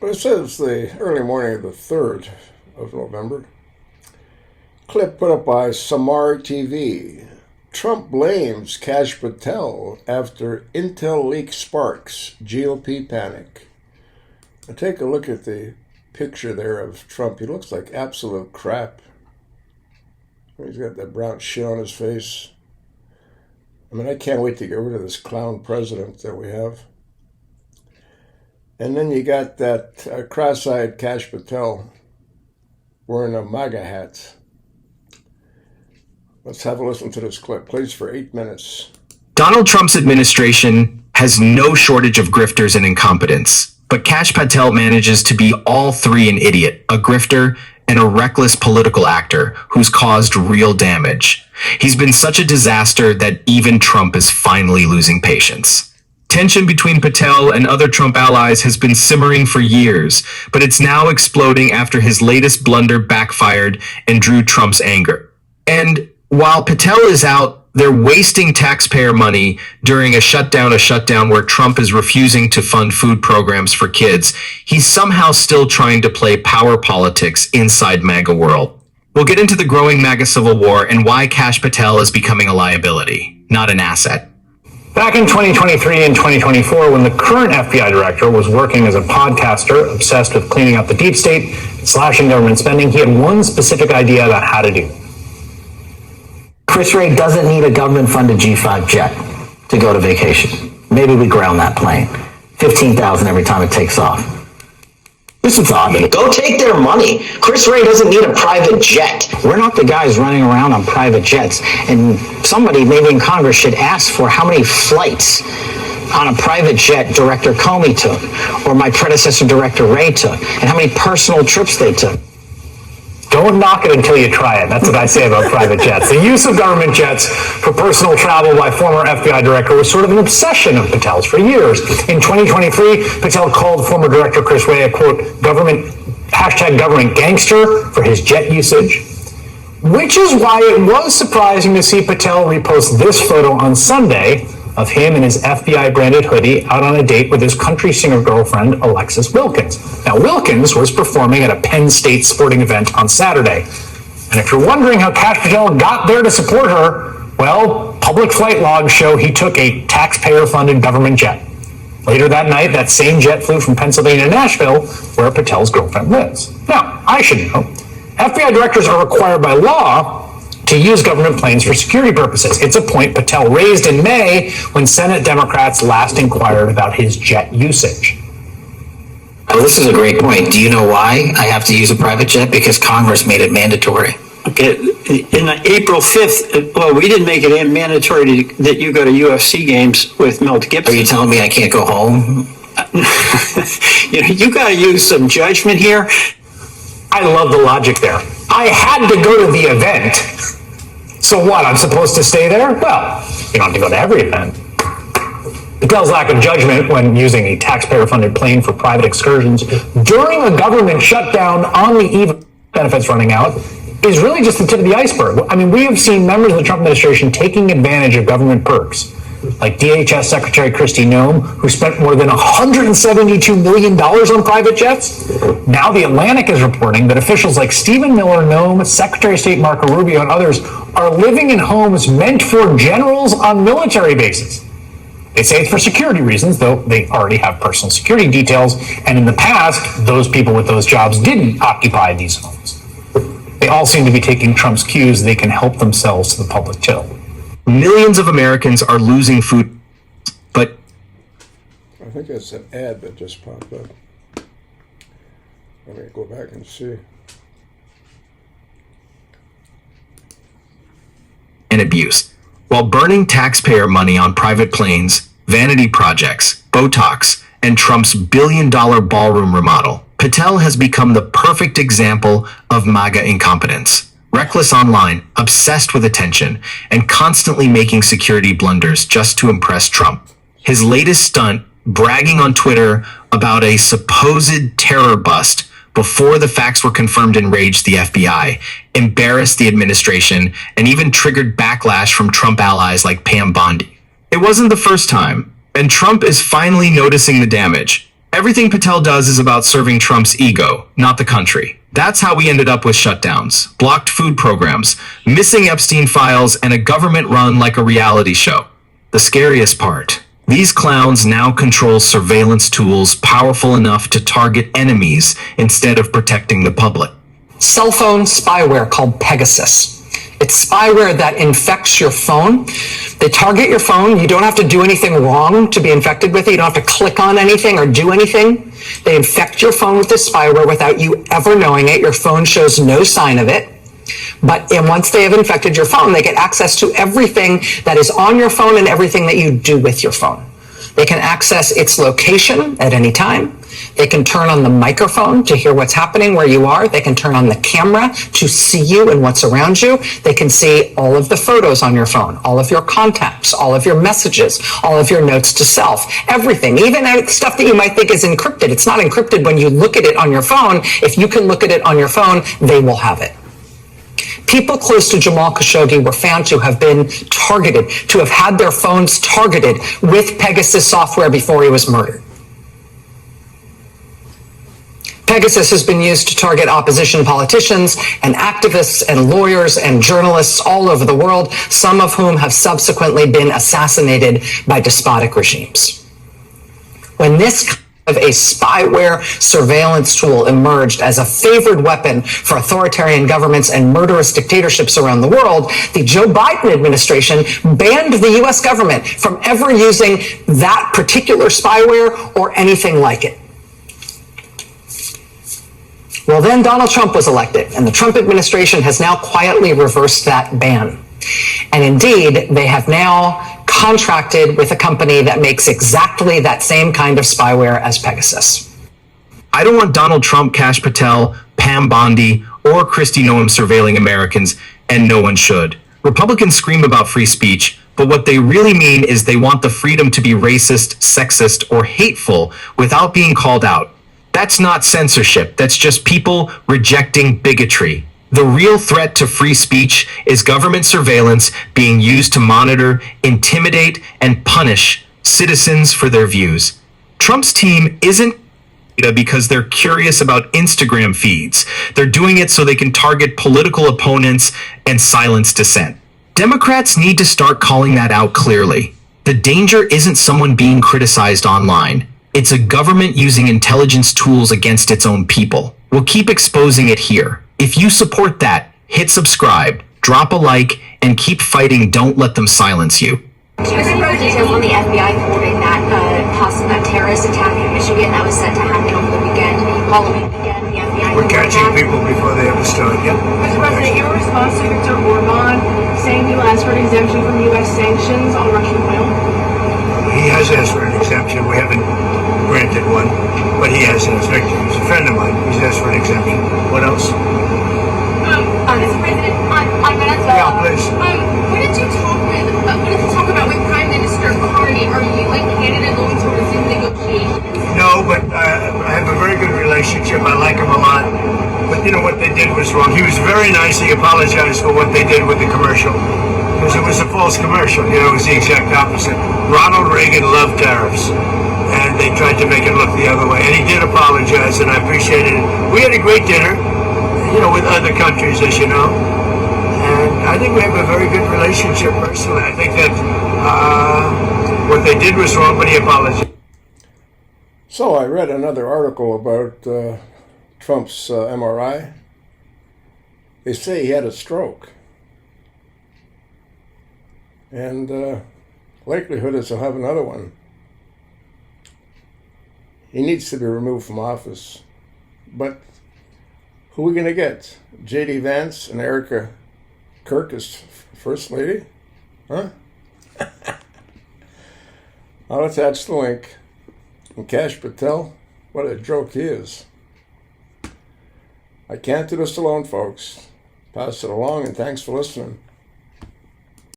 Well, it says the early morning of the 3rd of November. Clip put up by Samar TV. Trump blames Kash Patel after Intel leak sparks GOP panic. Now take a look at the picture there of Trump. He looks like absolute crap. He's got that brown shit on his face. I mean, I can't wait to get rid of this clown president that we have. And then you got that cross-eyed Kash Patel wearing a MAGA hat. Let's have a listen to this clip, please, for 8 minutes. Donald Trump's administration has no shortage of grifters and incompetence, but Kash Patel manages to be all three: an idiot, a grifter, and a reckless political actor who's caused real damage. He's been such a disaster that even Trump is finally losing patience. Tension between Patel and other Trump allies has been simmering for years, but it's now exploding after his latest blunder backfired and drew Trump's anger. And while Patel is out, they're wasting taxpayer money during a shutdown where Trump is refusing to fund food programs for kids. He's somehow still trying to play power politics inside MAGA world. We'll get into the growing MAGA civil war and why Kash Patel is becoming a liability, not an asset. Back in 2023 and 2024, when the current FBI director was working as a podcaster obsessed with cleaning up the deep state and slashing government spending, he had one specific idea about how to do it. Chris Wray doesn't need a government-funded G5 jet to go to vacation. Maybe we ground that plane. $15,000 every time it takes off. This is odd. Go take their money. Chris Wray doesn't need a private jet. We're not the guys running around on private jets. And somebody, maybe in Congress, should ask for how many flights on a private jet Director Comey took, or my predecessor Director Wray took, and how many personal trips they took. Don't knock it until you try it. That's what I say about private jets. The use of government jets for personal travel by former FBI director was sort of an obsession of Patel's for years. In 2023, Patel called former director Chris Wray a, quote, government gangster for his jet usage. Which is why it was surprising to see Patel repost this photo on Sunday of him in his FBI-branded hoodie out on a date with his country singer girlfriend, Alexis Wilkins. Now, Wilkins was performing at a Penn State sporting event on Saturday. And if you're wondering how Kash Patel got there to support her, well, public flight logs show he took a taxpayer-funded government jet. Later that night, that same jet flew from Pennsylvania to Nashville, where Patel's girlfriend lives. Now, I should know, FBI directors are required by law to use government planes for security purposes. It's a point Patel raised in May when Senate Democrats last inquired about his jet usage. Oh, this is a great point. Do you know why I have to use a private jet? Because Congress made it mandatory. Okay, in April 5th, well, we didn't make it mandatory that you go to UFC games with Mel Gibson. Are you telling me I can't go home? You got to use some judgment here. I love the logic there. I had to go to the event. So what, I'm supposed to stay there? Well, you don't have to go to every event. Patel's lack of judgment when using a taxpayer-funded plane for private excursions during a government shutdown on the eve of benefits running out is really just the tip of the iceberg. I mean, we have seen members of the Trump administration taking advantage of government perks, like DHS Secretary Kristi Noem, who spent more than $172 million on private jets. Now The Atlantic is reporting that officials like Stephen Miller, Noem, Secretary of State Marco Rubio, and others are living in homes meant for generals on military bases. They say it's for security reasons, though they already have personal security details, and in the past, those people with those jobs didn't occupy these homes. They all seem to be taking Trump's cues. They can help themselves to the public till. Millions of Americans are losing food, but I think that's an ad that just popped up. Let me go back and see. and abuse, while burning taxpayer money on private planes, vanity projects, Botox, and Trump's billion-dollar ballroom remodel. Patel has become the perfect example of MAGA incompetence. Reckless online, obsessed with attention, and constantly making security blunders just to impress Trump. His latest stunt, bragging on Twitter about a supposed terror bust before the facts were confirmed, enraged the FBI, embarrassed the administration, and even triggered backlash from Trump allies like Pam Bondi. It wasn't the first time, and Trump is finally noticing the damage. Everything Patel does is about serving Trump's ego, not the country. That's how we ended up with shutdowns, blocked food programs, missing Epstein files, and a government run like a reality show. The scariest part, these clowns now control surveillance tools powerful enough to target enemies instead of protecting the public. Cell phone spyware called Pegasus. It's spyware that infects your phone. They target your phone. You don't have to do anything wrong to be infected with it. You don't have to click on anything or do anything. They infect your phone with this spyware without you ever knowing it. Your phone shows no sign of it. But once they have infected your phone, they get access to everything that is on your phone and everything that you do with your phone. They can access its location at any time. They can turn on the microphone to hear what's happening where you are. They can turn on the camera to see you and what's around you. They can see all of the photos on your phone, all of your contacts, all of your messages, all of your notes to self, everything, even stuff that you might think is encrypted. It's not encrypted when you look at it on your phone. If you can look at it on your phone, they will have it. People close to Jamal Khashoggi were found to have been targeted, to have had their phones targeted with Pegasus software before he was murdered. Pegasus has been used to target opposition politicians and activists and lawyers and journalists all over the world, some of whom have subsequently been assassinated by despotic regimes. When this kind of a spyware surveillance tool emerged as a favored weapon for authoritarian governments and murderous dictatorships around the world, the Joe Biden administration banned the US government from ever using that particular spyware or anything like it. Well, then Donald Trump was elected, and the Trump administration has now quietly reversed that ban. And indeed, they have now contracted with a company that makes exactly that same kind of spyware as Pegasus. I don't want Donald Trump, Kash Patel, Pam Bondi, or Kristi Noem surveilling Americans, and no one should. Republicans scream about free speech, but what they really mean is they want the freedom to be racist, sexist, or hateful without being called out. That's not censorship. That's just people rejecting bigotry. The real threat to free speech is government surveillance being used to monitor, intimidate, and punish citizens for their views. Trump's team isn't because they're curious about Instagram feeds. They're doing it so they can target political opponents and silence dissent. Democrats need to start calling that out clearly. The danger isn't someone being criticized online. It's a government using intelligence tools against its own people. We'll keep exposing it here. If you support that, hit subscribe, drop a like, and keep fighting. Don't let them silence you. Can you give more details on the FBI holding that terrorist attack in Michigan that was set to happen over the weekend? Halloween weekend, the FBI. We're catching people before they ever start. Yep. Mr. President, your response to Viktor Orban saying you asked for an exemption from U.S. sanctions on Russian oil? He has asked for an exemption. We haven't granted one, but he has asked. Viktor, he's a friend of mine. He's asked for an exemption. What else? Mr. President, on Venezuela. Yeah, please. What did you talk about with Prime Minister Carney? Are you and Canada going to resume negotiations? No, but I have a very good relationship. I like him a lot. But you know what they did was wrong. He was very nice. He apologized for what they did with the commercial. Because it was a false commercial. You know, it was the exact opposite. Ronald Reagan loved tariffs. And they tried to make it look the other way. And he did apologize, and I appreciated it. We had a great dinner, you know, with other countries, as you know. And I think we have a very good relationship personally. I think that what they did was wrong, but he apologized. So I read another article about Trump's MRI. They say he had a stroke. And likelihood is he'll have another one. He needs to be removed from office. But who are we going to get? J.D. Vance and Erica Kirk as First Lady? Huh? I'll attach the link. And Kash Patel, what a joke he is. I can't do this alone, folks. Pass it along, and thanks for listening.